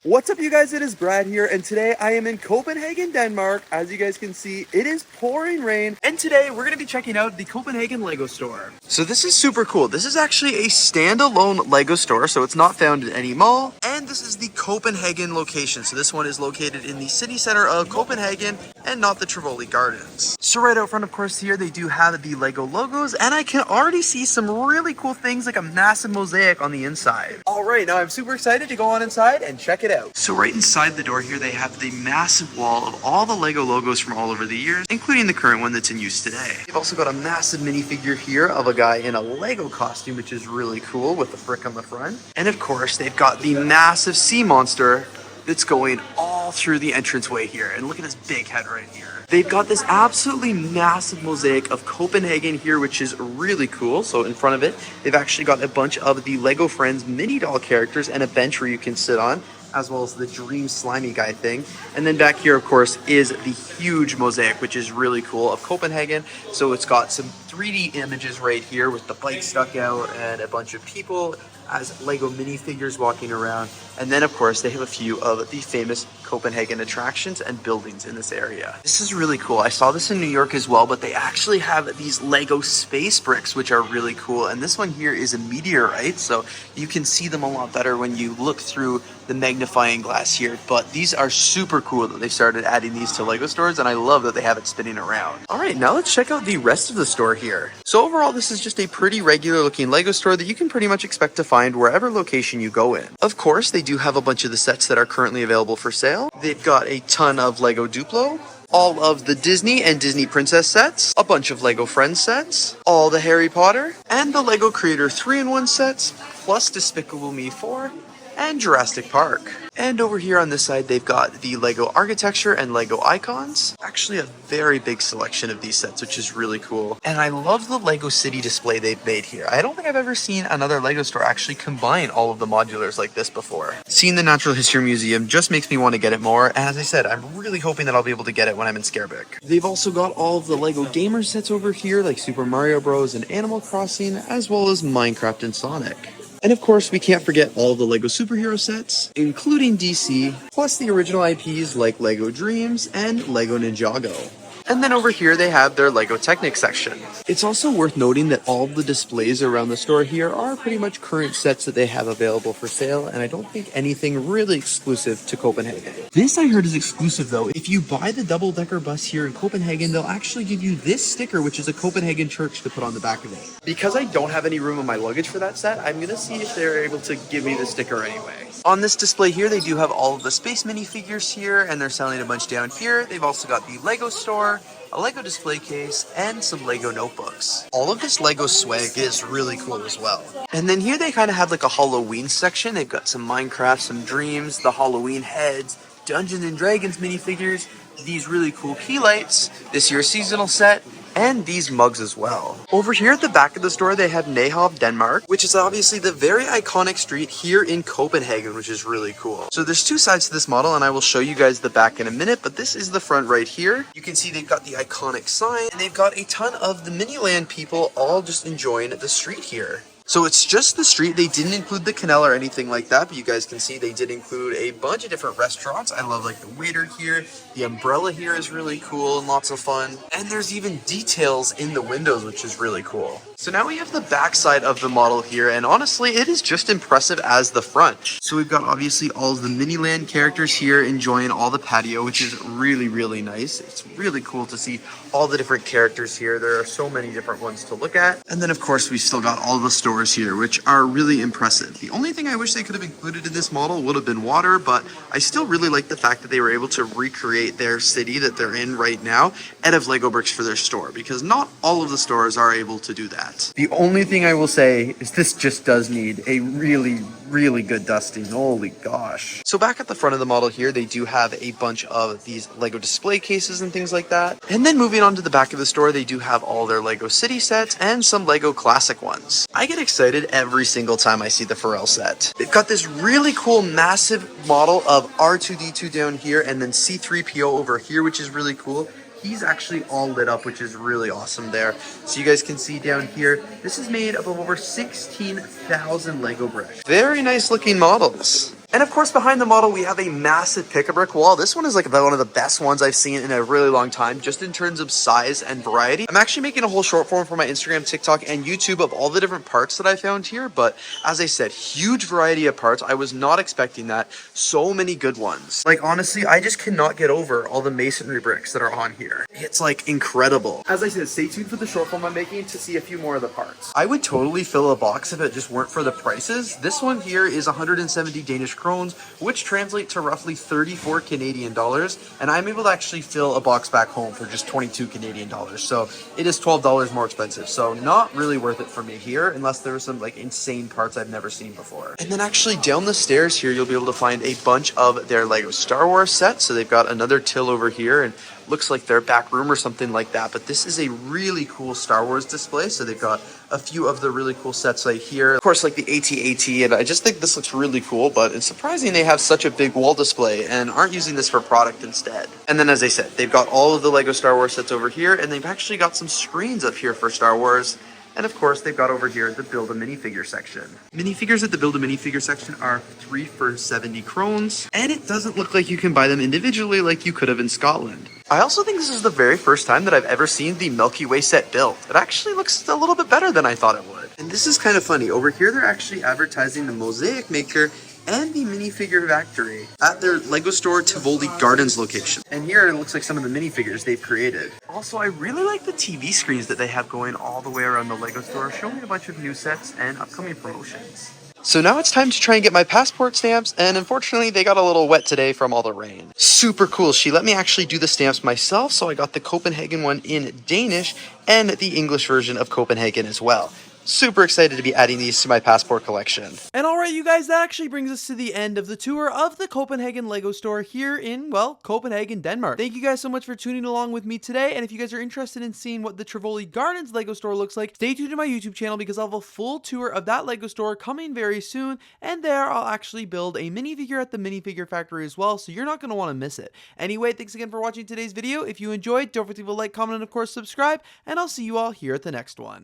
What's up, you guys? It is Brad here, and today I am in Copenhagen, Denmark. As you guys can see, it is pouring rain, and today we're going to be checking out the Copenhagen LEGO store. So this is super cool. This is actually a standalone LEGO store, so it's not found in any mall, and this is the Copenhagen location. So this one is located in the city center of Copenhagen and not the Tivoli Gardens. So right out front, of course, here they do have the LEGO logos, and I can already see some really cool things like a massive mosaic on the inside. All right, now I'm super excited to go on inside and check it out. So right inside the door here, they have the massive wall of all the LEGO logos from all over the years, including the current one that's in use today. They've also got a massive minifigure here of a guy in a LEGO costume, which is really cool with the brick on the front. And of course, they've got the massive sea monster that's going all through the entranceway here. And look at his big head right here. They've got this absolutely massive mosaic of Copenhagen here, which is really cool. So in front of it, they've actually got a bunch of the LEGO Friends mini doll characters and a bench where you can sit on, as well as the Dream Slimy Guy thing. And then back here, of course, is the huge mosaic, which is really cool, of Copenhagen. So it's got some 3D images right here with the bike stuck out and a bunch of people as LEGO minifigures walking around. And then, of course, they have a few of the famous Copenhagen attractions and buildings in this area. This is really cool. I saw this in New York as well, but they actually have these LEGO space bricks, which are really cool. And this one here is a meteorite, so you can see them a lot better when you look through the magnifying glass here. But these are super cool that they've started adding these to LEGO stores, and I love that they have it spinning around. All right, now let's check out the rest of the store here. So overall, this is just a pretty regular looking LEGO store that you can pretty much expect to find wherever location you go in. Of course, they do have a bunch of the sets that are currently available for sale. They've got a ton of LEGO Duplo, all of the Disney and Disney Princess sets, a bunch of LEGO Friends sets, all the Harry Potter, and the LEGO Creator 3-in-1 sets, plus Despicable Me 4, and Jurassic Park. And over here on this side, they've got the LEGO Architecture and LEGO Icons. Actually a very big selection of these sets, which is really cool. And I love the LEGO City display they've made here. I don't think I've ever seen another LEGO store actually combine all of the modulars like this before. Seeing the Natural History Museum just makes me want to get it more. And as I said, I'm really hoping that I'll be able to get it when I'm in Skærbæk. They've also got all of the LEGO Gamer sets over here, like Super Mario Bros. And Animal Crossing, as well as Minecraft and Sonic. And of course, we can't forget all of the LEGO superhero sets, including DC, plus the original IPs like LEGO Dreams and LEGO Ninjago. And then over here, they have their LEGO Technic section. It's also worth noting that all of the displays around the store here are pretty much current sets that they have available for sale, and I don't think anything really exclusive to Copenhagen. This I heard is exclusive though. If you buy the double-decker bus here in Copenhagen, they'll actually give you this sticker, which is a Copenhagen church, to put on the back of it. Because I don't have any room in my luggage for that set, I'm gonna see if they're able to give me the sticker anyway. On this display here, they do have all of the space minifigures here, and they're selling a bunch down here. They've also got the LEGO store, a LEGO display case, and some LEGO notebooks. All of this LEGO swag is really cool as well. And then here they kind of have like a Halloween section. They've got some Minecraft, some Dreams, the Halloween heads, Dungeons and Dragons minifigures, these really cool key lights, this year's seasonal set, and these mugs as well. Over here at the back of the store, they have Nahov, Denmark, which is obviously the very iconic street here in Copenhagen, which is really cool. So there's two sides to this model, and I will show you guys the back in a minute, but this is the front right here. You can see they've got the iconic sign, and they've got a ton of the Miniland people all just enjoying the street here. So it's just the street. They didn't include the canal or anything like that, but you guys can see they did include a bunch of different restaurants. I love like the waiter here. The umbrella here is really cool and lots of fun. And there's even details in the windows, which is really cool. So now we have the back side of the model here, and honestly, it is just impressive as the front. So we've got obviously all of the Miniland characters here enjoying all the patio, which is really, really nice. It's really cool to see all the different characters here. There are so many different ones to look at. And then of course, we've still got all the stores here, which are really impressive. The only thing I wish they could have included in this model would have been water, but I still really like the fact that they were able to recreate their city that they're in right now out of LEGO bricks for their store, because not all of the stores are able to do that. The only thing I will say is this just does need a really good dusting. Holy gosh. So back at the front of the model here, they do have a bunch of these LEGO display cases and things like that. And then moving on to the back of the store, they do have all their LEGO City sets and some LEGO classic ones. I get excited every single time I see the Pharrell set. They've got this really cool massive model of R2-D2 down here, and then C-3PO over here, which is really cool. He's actually all lit up, which is really awesome there. So you guys can see down here, this is made up of over 16,000 LEGO bricks. Very nice looking models. And of course, behind the model, we have a massive pick-a-brick wall. This one is like one of the best ones I've seen in a really long time, just in terms of size and variety. I'm actually making a whole short form for my Instagram, TikTok, and YouTube of all the different parts that I found here. But as I said, huge variety of parts. I was not expecting that. So many good ones. Like, honestly, I just cannot get over all the masonry bricks that are on here. It's like incredible. As I said, stay tuned for the short form I'm making to see a few more of the parts. I would totally fill a box if it just weren't for the prices. This one here is 170 Danish krones, which translate to roughly 34 Canadian dollars. And I'm able to actually fill a box back home for just 22 Canadian dollars. So it is $12 more expensive. So not really worth it for me here, unless there were some like insane parts I've never seen before. And then actually down the stairs here, you'll be able to find a bunch of their LEGO Star Wars sets. So they've got another till over here, and looks like their back room or something like that. But this is a really cool Star Wars display. So they've got a few of the really cool sets right here. Of course, like the AT-AT, and I just think this looks really cool, but it's surprising they have such a big wall display and aren't using this for product instead. And then, as I said, they've got all of the LEGO Star Wars sets over here, and they've actually got some screens up here for Star Wars. And of course, they've got over here the Build a Minifigure section. Minifigures at the Build a Minifigure section are 3 for 70 krones, and it doesn't look like you can buy them individually like you could have in Scotland. I also think this is the very first time that I've ever seen the Milky Way set built. It actually looks a little bit better than I thought it would. And this is kind of funny. Over here, they're actually advertising the Mosaic Maker and the minifigure factory at their LEGO Store Tivoli Gardens location. And here it looks like some of the minifigures they've created. Also, I really like the TV screens that they have going all the way around the LEGO store, showing a bunch of new sets and upcoming promotions. So now it's time to try and get my passport stamps, and unfortunately they got a little wet today from all the rain. Super cool. She let me actually do the stamps myself, so I got the Copenhagen one in Danish and the English version of Copenhagen as well. Super excited to be adding these to my passport collection. And alright, you guys, that actually brings us to the end of the tour of the Copenhagen LEGO store here in, well, Copenhagen, Denmark. Thank you guys so much for tuning along with me today, and if you guys are interested in seeing what the Tivoli Gardens LEGO store looks like, stay tuned to my YouTube channel because I'll have a full tour of that LEGO store coming very soon, and there I'll actually build a minifigure at the minifigure factory as well, so you're not going to want to miss it. Anyway, thanks again for watching today's video. If you enjoyed, don't forget to leave a like, comment, and of course subscribe, and I'll see you all here at the next one.